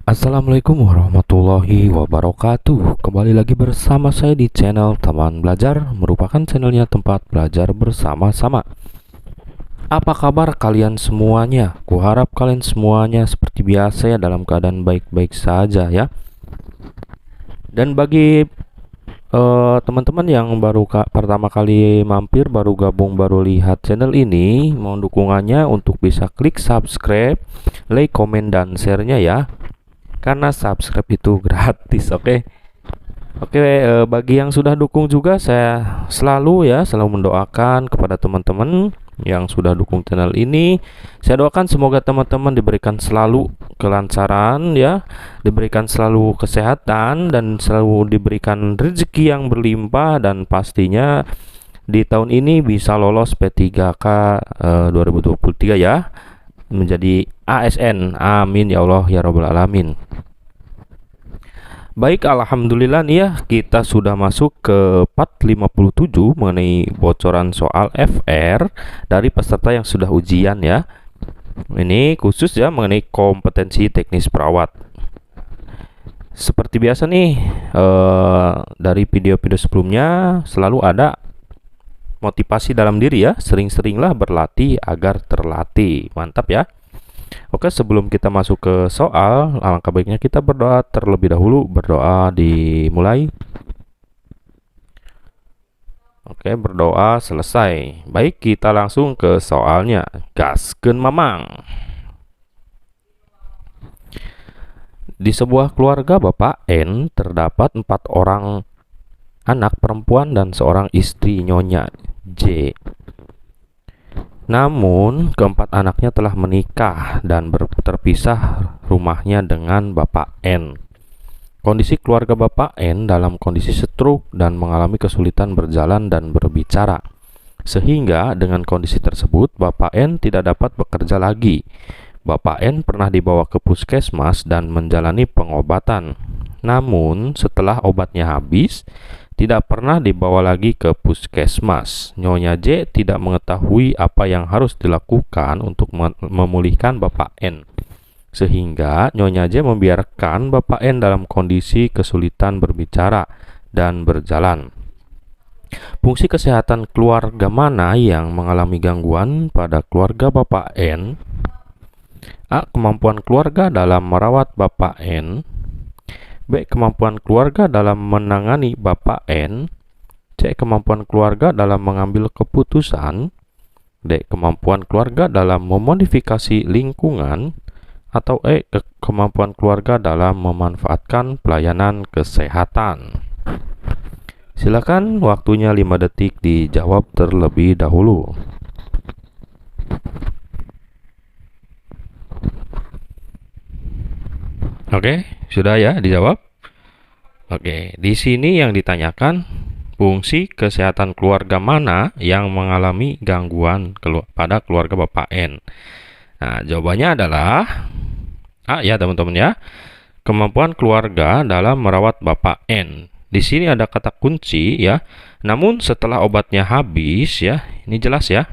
Assalamualaikum warahmatullahi wabarakatuh. Kembali lagi bersama saya di channel Teman Belajar, merupakan channelnya tempat belajar bersama-sama. Apa kabar kalian semuanya? Kuharap kalian semuanya seperti biasa ya, dalam keadaan baik-baik saja ya. Dan bagi teman-teman yang pertama kali mampir, baru gabung, baru lihat channel ini, mohon dukungannya untuk bisa klik subscribe, like, komen, dan share-nya ya. Karena subscribe itu gratis, oke? Oke, bagi yang sudah dukung juga, saya selalu mendoakan kepada teman-teman yang sudah dukung channel ini. Saya doakan semoga teman-teman diberikan selalu kelancaran ya, diberikan selalu kesehatan, dan selalu diberikan rezeki yang berlimpah, dan pastinya di tahun ini bisa lolos P3K 2023 ya, menjadi ASN. Amin ya Allah ya Rabbal Alamin. Baik, alhamdulillah nih ya, kita sudah masuk ke part 57 mengenai bocoran soal FR dari peserta yang sudah ujian ya. Ini khusus ya mengenai kompetensi teknis perawat. Seperti biasa nih, dari video-video sebelumnya selalu ada motivasi dalam diri ya, sering-seringlah berlatih agar terlatih. Mantap ya. Oke, sebelum kita masuk ke soal, alangkah baiknya kita berdoa terlebih dahulu. Berdoa dimulai. Oke, berdoa selesai. Baik, kita langsung ke soalnya. Gaskeun mamang. Di sebuah keluarga Bapak N terdapat 4 orang anak perempuan dan seorang istri Nyonya J. Namun, keempat anaknya telah menikah dan terpisah rumahnya dengan Bapak N. Kondisi keluarga Bapak N dalam kondisi stroke dan mengalami kesulitan berjalan dan berbicara. Sehingga dengan kondisi tersebut, Bapak N tidak dapat bekerja lagi. Bapak N pernah dibawa ke puskesmas dan menjalani pengobatan. Namun, setelah obatnya habis, tidak pernah dibawa lagi ke puskesmas. Nyonya J tidak mengetahui apa yang harus dilakukan untuk memulihkan Bapak N. Sehingga Nyonya J membiarkan Bapak N dalam kondisi kesulitan berbicara dan berjalan. Fungsi kesehatan keluarga mana yang mengalami gangguan pada keluarga Bapak N? A. Kemampuan keluarga dalam merawat Bapak N. B. Kemampuan keluarga dalam menangani Bapak N. C. Kemampuan keluarga dalam mengambil keputusan. D. Kemampuan keluarga dalam memodifikasi lingkungan. Atau E. Kemampuan keluarga dalam memanfaatkan pelayanan kesehatan. Silakan, waktunya 5 detik, dijawab terlebih dahulu. Oke, sudah ya dijawab? Oke, di sini yang ditanyakan, fungsi kesehatan keluarga mana yang mengalami gangguan pada keluarga Bapak N? Nah, jawabannya adalah A ya teman-teman ya. Kemampuan keluarga dalam merawat Bapak N. Di sini ada kata kunci ya. Namun setelah obatnya habis ya, ini jelas ya.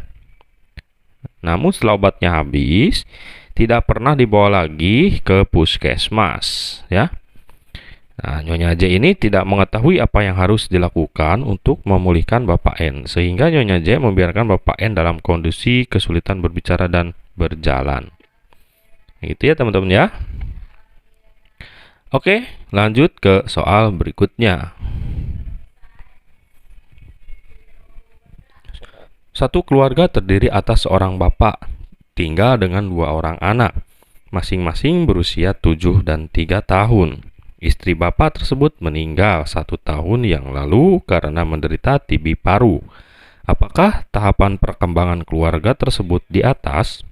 Namun setelah obatnya habis, tidak pernah dibawa lagi ke puskesmas ya. Nah, Nyonya J ini tidak mengetahui apa yang harus dilakukan untuk memulihkan Bapak N, sehingga Nyonya J membiarkan Bapak N dalam kondisi kesulitan berbicara dan berjalan. Gitu ya teman-teman ya. Oke, lanjut ke soal berikutnya. Satu keluarga terdiri atas seorang bapak, tinggal dengan 2 orang anak, masing-masing berusia 7 dan 3 tahun. Istri bapak tersebut meninggal 1 tahun yang lalu karena menderita TB paru. Apakah tahapan perkembangan keluarga tersebut di atas?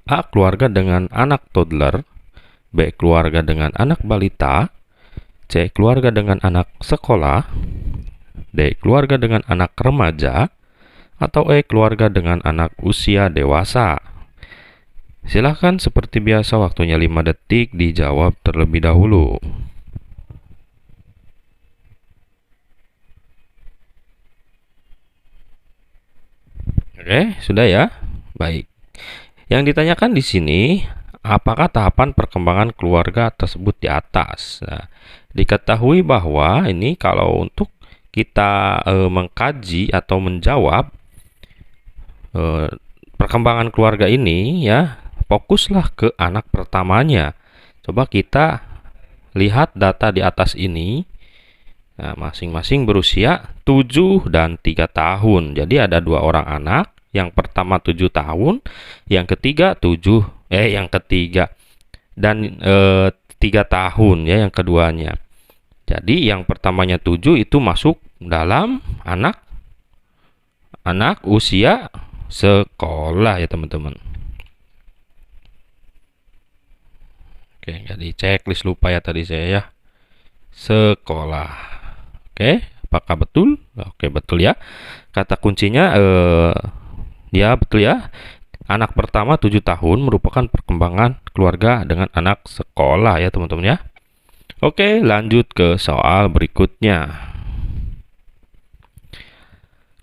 A. Keluarga dengan anak toddler. B. Keluarga dengan anak balita. C. Keluarga dengan anak sekolah. D. Keluarga dengan anak remaja. Atau E. Keluarga dengan anak usia dewasa. Silahkan, seperti biasa, waktunya 5 detik, dijawab terlebih dahulu. Oke, sudah ya? Baik. Yang ditanyakan di sini, apakah tahapan perkembangan keluarga tersebut di atas? Nah, diketahui bahwa ini kalau untuk kita mengkaji atau menjawab perkembangan keluarga ini ya, fokuslah ke anak pertamanya. Coba kita lihat data di atas ini. Nah, masing-masing berusia 7 dan 3 tahun. Jadi ada 2 orang anak, yang pertama 7 tahun, yang ketiga dan 3 tahun ya yang keduanya. Jadi yang pertamanya 7 itu masuk dalam anak usia sekolah ya teman-teman. Oke, jadi checklist lupa ya tadi saya ya. Sekolah. Oke, apakah betul? Oke, betul ya. Kata kuncinya ya betul ya. Anak pertama 7 tahun merupakan perkembangan keluarga dengan anak sekolah ya teman-teman ya. Oke, lanjut ke soal berikutnya.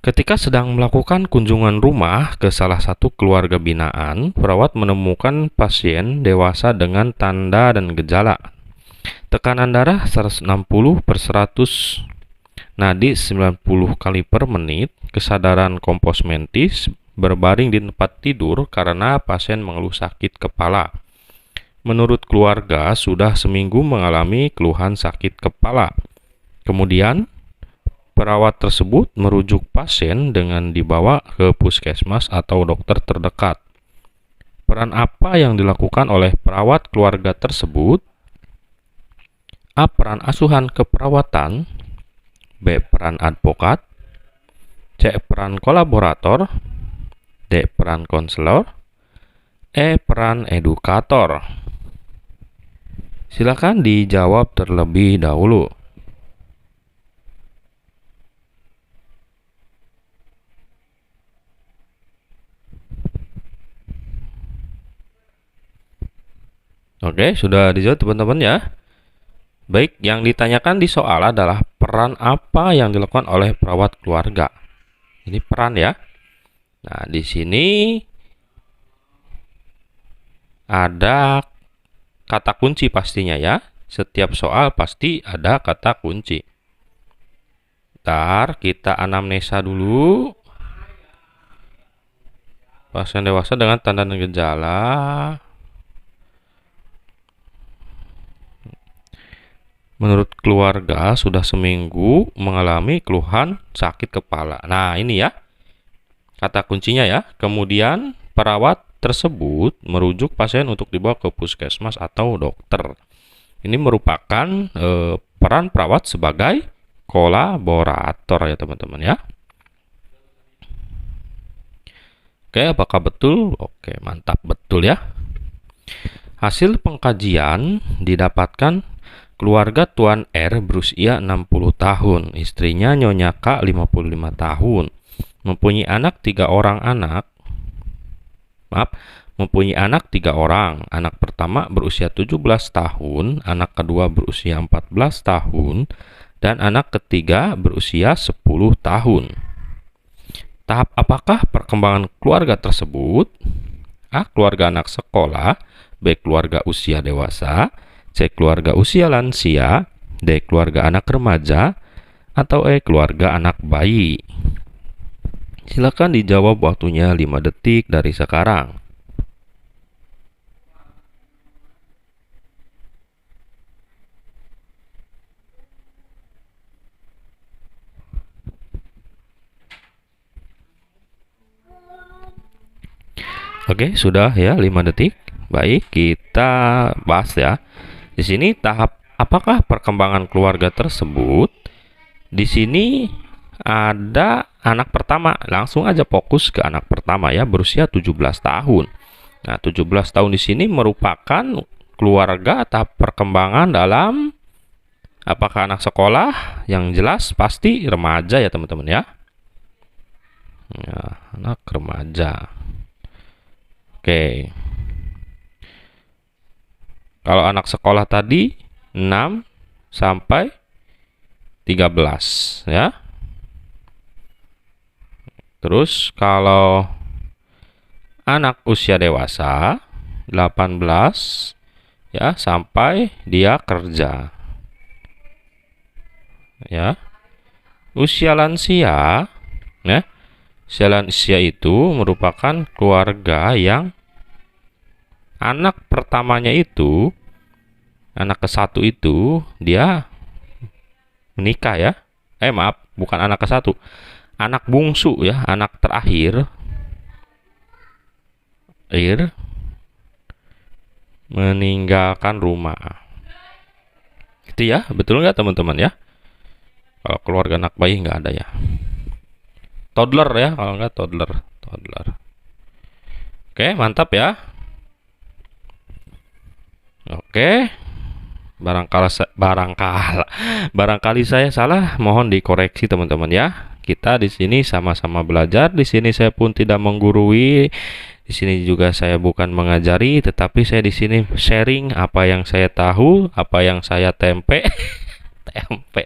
Ketika sedang melakukan kunjungan rumah ke salah satu keluarga binaan, perawat menemukan pasien dewasa dengan tanda dan gejala tekanan darah 160/100, nadi 90 kali per menit, kesadaran kompos mentis, berbaring di tempat tidur karena pasien mengeluh sakit kepala. Menurut keluarga, sudah seminggu mengalami keluhan sakit kepala. Kemudian, perawat tersebut merujuk pasien dengan dibawa ke puskesmas atau dokter terdekat. Peran apa yang dilakukan oleh perawat keluarga tersebut? A. Peran asuhan keperawatan. B. Peran advokat. C. Peran kolaborator. D. Peran konselor. E. Peran edukator. Silakan dijawab terlebih dahulu. Oke, sudah dijawab teman-teman ya. Baik, yang ditanyakan di soal adalah peran apa yang dilakukan oleh perawat keluarga. Ini peran ya. Nah, di sini ada kata kunci pastinya ya. Setiap soal pasti ada kata kunci. Ntar kita anamnesa dulu. Pasien dewasa dengan tanda dan gejala. Menurut keluarga sudah seminggu mengalami keluhan sakit kepala. Nah, ini ya kata kuncinya ya. Kemudian perawat tersebut merujuk pasien untuk dibawa ke puskesmas atau dokter. Ini merupakan peran perawat sebagai kolaborator ya teman-teman ya. Oke, apakah betul? Oke, mantap, betul ya. Hasil pengkajian didapatkan keluarga Tuan R berusia 60 tahun, istrinya Nyonya K 55 tahun, mempunyai anak 3 orang. Anak pertama berusia 17 tahun, anak kedua berusia 14 tahun, dan anak ketiga berusia 10 tahun. Tahap apakah perkembangan keluarga tersebut? A. Keluarga anak sekolah. B. Keluarga usia dewasa. C. Keluarga usia lansia. D. Keluarga anak remaja. Atau E. Keluarga anak bayi. Silakan dijawab, waktunya 5 detik dari sekarang. Oke, sudah ya 5 detik. Baik, kita bahas ya. Di sini tahap apakah perkembangan keluarga tersebut? Di sini ada anak pertama. Langsung aja fokus ke anak pertama ya, berusia 17 tahun. Nah, 17 tahun di sini merupakan keluarga tahap perkembangan dalam apakah anak sekolah? Yang jelas pasti remaja ya teman-teman ya. Ya, anak remaja. Oke. Kalau anak sekolah tadi 6 sampai 13 ya. Terus kalau anak usia dewasa 18 ya sampai dia kerja. Ya. Usia lansia, ya. Usia lansia itu merupakan keluarga yang anak pertamanya itu, anak ke-1 itu dia menikah ya. Maaf, bukan anak ke-1. Anak bungsu ya, anak terakhir meninggalkan rumah. Itu ya, betul nggak teman-teman ya? Kalau keluarga anak bayi nggak ada ya. Toddler ya, kalau nggak toddler. Oke, mantap ya. Oke. Barangkali saya salah, mohon dikoreksi teman-teman ya. Kita di sini sama-sama belajar. Di sini saya pun tidak menggurui. Di sini juga saya bukan mengajari, tetapi saya di sini sharing apa yang saya tahu, apa yang saya tempe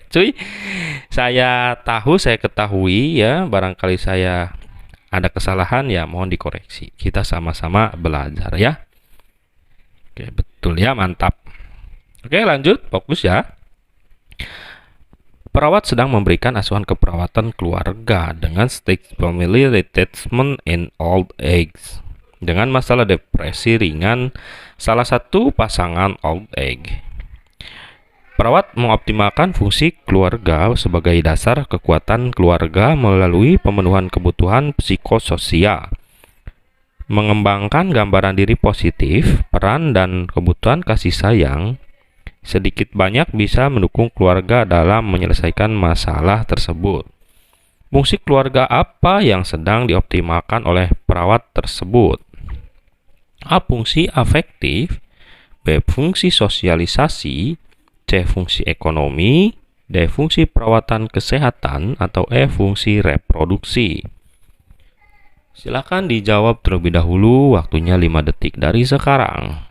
cuy. Saya tahu, saya ketahui ya. Barangkali saya ada kesalahan ya, mohon dikoreksi. Kita sama-sama belajar ya. Oke, betul ya, mantap. Oke, lanjut, fokus ya. Perawat sedang memberikan asuhan keperawatan keluarga dengan stage family detachment in old age. Dengan masalah depresi ringan salah satu pasangan old age. Perawat mengoptimalkan fungsi keluarga sebagai dasar kekuatan keluarga melalui pemenuhan kebutuhan psikososial. Mengembangkan gambaran diri positif, peran dan kebutuhan kasih sayang sedikit banyak bisa mendukung keluarga dalam menyelesaikan masalah tersebut. Fungsi keluarga apa yang sedang dioptimalkan oleh perawat tersebut? A. Fungsi afektif, B. Fungsi sosialisasi, C. Fungsi ekonomi, D. Fungsi perawatan kesehatan, atau E. Fungsi reproduksi. Silakan dijawab terlebih dahulu, waktunya 5 detik dari sekarang.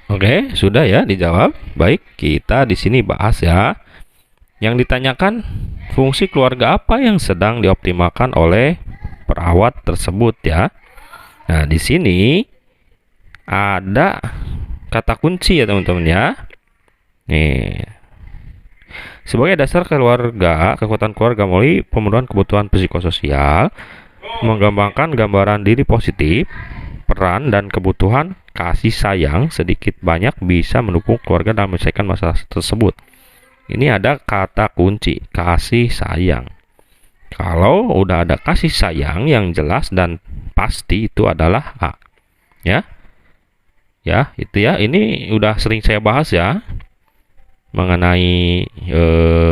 Oke, sudah ya dijawab. Baik, kita di sini bahas ya. Yang ditanyakan, fungsi keluarga apa yang sedang dioptimalkan oleh perawat tersebut ya. Nah, di sini ada kata kunci ya teman-teman ya. Nih. Sebagai dasar keluarga, kekuatan keluarga melalui pemenuhan kebutuhan psikososial, mengembangkan gambaran diri positif, peran dan kebutuhan kasih sayang sedikit banyak bisa mendukung keluarga dalam menyelesaikan masalah tersebut. Ini ada kata kunci, kasih sayang. Kalau udah ada kasih sayang yang jelas dan pasti, itu adalah A. Ya. Ya, itu ya. Ini udah sering saya bahas ya. Mengenai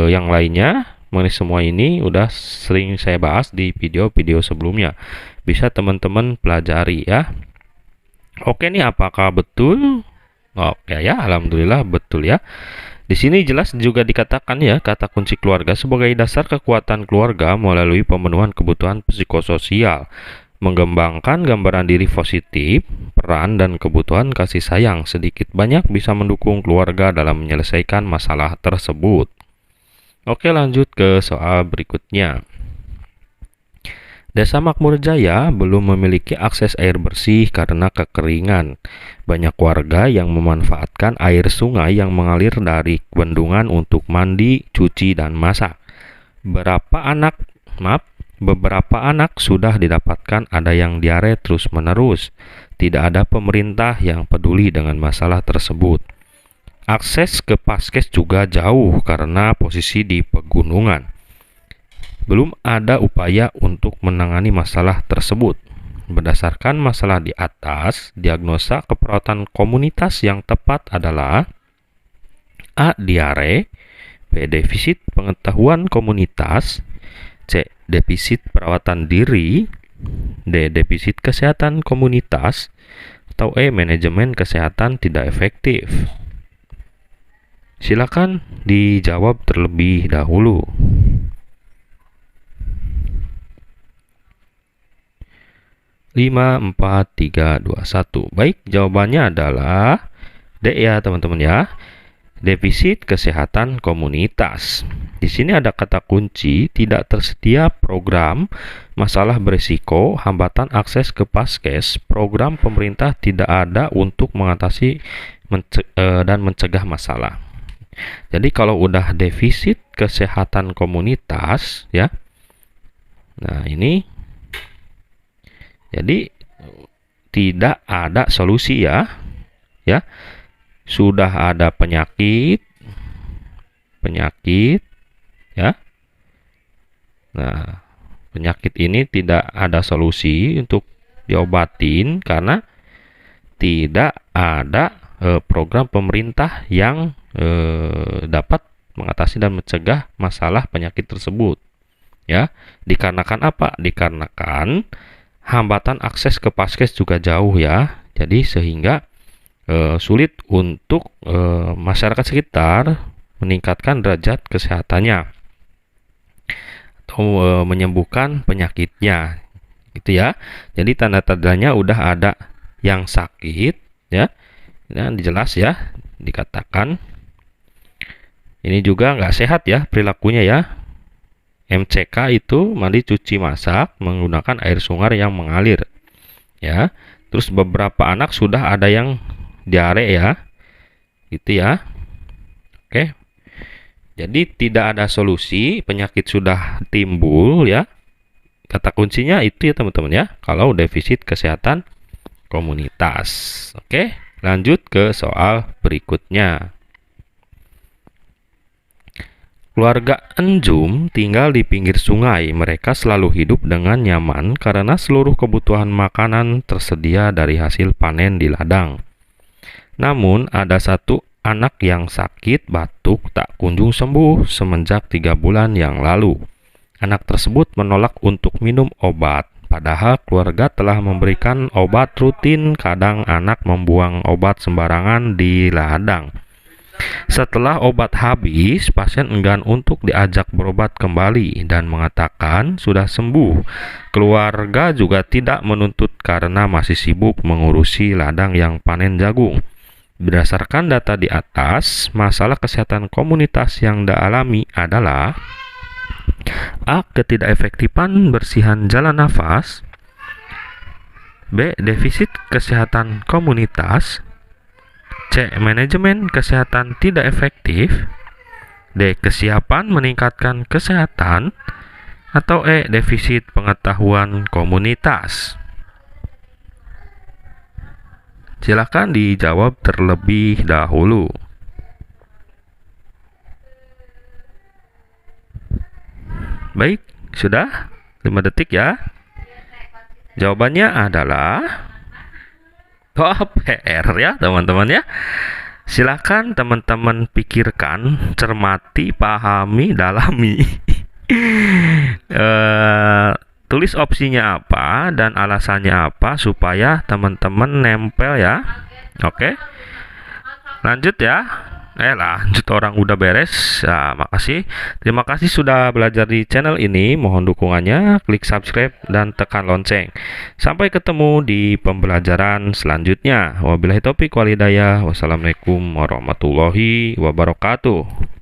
yang lainnya, mengenai semua ini udah sering saya bahas di video-video sebelumnya. Bisa teman-teman pelajari ya. Oke nih, apakah betul? Oke ya, alhamdulillah betul ya. Di sini jelas juga dikatakan ya, kata kunci keluarga sebagai dasar kekuatan keluarga melalui pemenuhan kebutuhan psikososial, mengembangkan gambaran diri positif, peran dan kebutuhan kasih sayang sedikit banyak bisa mendukung keluarga dalam menyelesaikan masalah tersebut. Oke, lanjut ke soal berikutnya. Desa Makmur Jaya belum memiliki akses air bersih karena kekeringan. Banyak warga yang memanfaatkan air sungai yang mengalir dari bendungan untuk mandi, cuci, dan masak. Beberapa anak sudah didapatkan ada yang diare terus-menerus. Tidak ada pemerintah yang peduli dengan masalah tersebut. Akses ke paskes juga jauh karena posisi di pegunungan. Belum ada upaya untuk menangani masalah tersebut. Berdasarkan masalah di atas, diagnosa keperawatan komunitas yang tepat adalah A. Diare, B. Defisit pengetahuan komunitas, C. Defisit perawatan diri, D. Defisit kesehatan komunitas, atau E. Manajemen kesehatan tidak efektif. Silakan dijawab terlebih dahulu. 5, 4, 3, 2, 1. Baik, jawabannya adalah D ya teman-teman ya. Defisit kesehatan komunitas. Di sini ada kata kunci, tidak tersedia program, masalah berisiko, hambatan akses ke Paskes, program pemerintah tidak ada untuk mengatasi dan mencegah masalah. Jadi kalau udah defisit kesehatan komunitas ya. Nah, ini jadi tidak ada solusi ya. Ya. Sudah ada penyakit ya. Nah, penyakit ini tidak ada solusi untuk diobatin karena tidak ada program pemerintah yang dapat mengatasi dan mencegah masalah penyakit tersebut. Ya, dikarenakan apa? Dikarenakan hambatan akses ke Paskes juga jauh ya. Jadi sehingga sulit untuk masyarakat sekitar meningkatkan derajat kesehatannya atau menyembuhkan penyakitnya, gitu ya. Jadi tanda-tandanya udah ada yang sakit ya, dan jelas ya dikatakan ini juga nggak sehat ya perilakunya ya. MCK itu mandi cuci masak menggunakan air sungai yang mengalir ya. Terus beberapa anak sudah ada yang diare ya, gitu ya. Oke, jadi tidak ada solusi, penyakit sudah timbul ya. Kata kuncinya itu ya teman-teman ya, kalau defisit kesehatan komunitas. Oke, lanjut ke soal berikutnya. Keluarga Enjum tinggal di pinggir sungai. Mereka selalu hidup dengan nyaman karena seluruh kebutuhan makanan tersedia dari hasil panen di ladang. Namun ada satu anak yang sakit batuk tak kunjung sembuh semenjak 3 bulan yang lalu. Anak tersebut menolak untuk minum obat, padahal keluarga telah memberikan obat rutin. Kadang anak membuang obat sembarangan di ladang. Setelah obat habis, pasien enggan untuk diajak berobat kembali dan mengatakan sudah sembuh. Keluarga juga tidak menuntut karena masih sibuk mengurusi ladang yang panen jagung. Berdasarkan data di atas, masalah kesehatan komunitas yang dialami adalah A. Ketidakefektifan bersihan jalan nafas, B. Defisit kesehatan komunitas, C. Manajemen kesehatan tidak efektif, D. Kesiapan meningkatkan kesehatan, atau E. Defisit pengetahuan komunitas. Silakan dijawab terlebih dahulu. Baik, sudah 5 detik ya. Jawabannya adalah PR ya teman-teman ya. Silakan teman-teman pikirkan, cermati, pahami, dalami. Tulis opsinya apa dan alasannya apa supaya teman-teman nempel ya. Oke. Lanjut ya. Lanjut, orang udah beres. Nah, makasih. Terima kasih sudah belajar di channel ini. Mohon dukungannya, klik subscribe dan tekan lonceng. Sampai ketemu di pembelajaran selanjutnya. Wabillahi taufiq wal hidayah. Wassalamualaikum warahmatullahi wabarakatuh.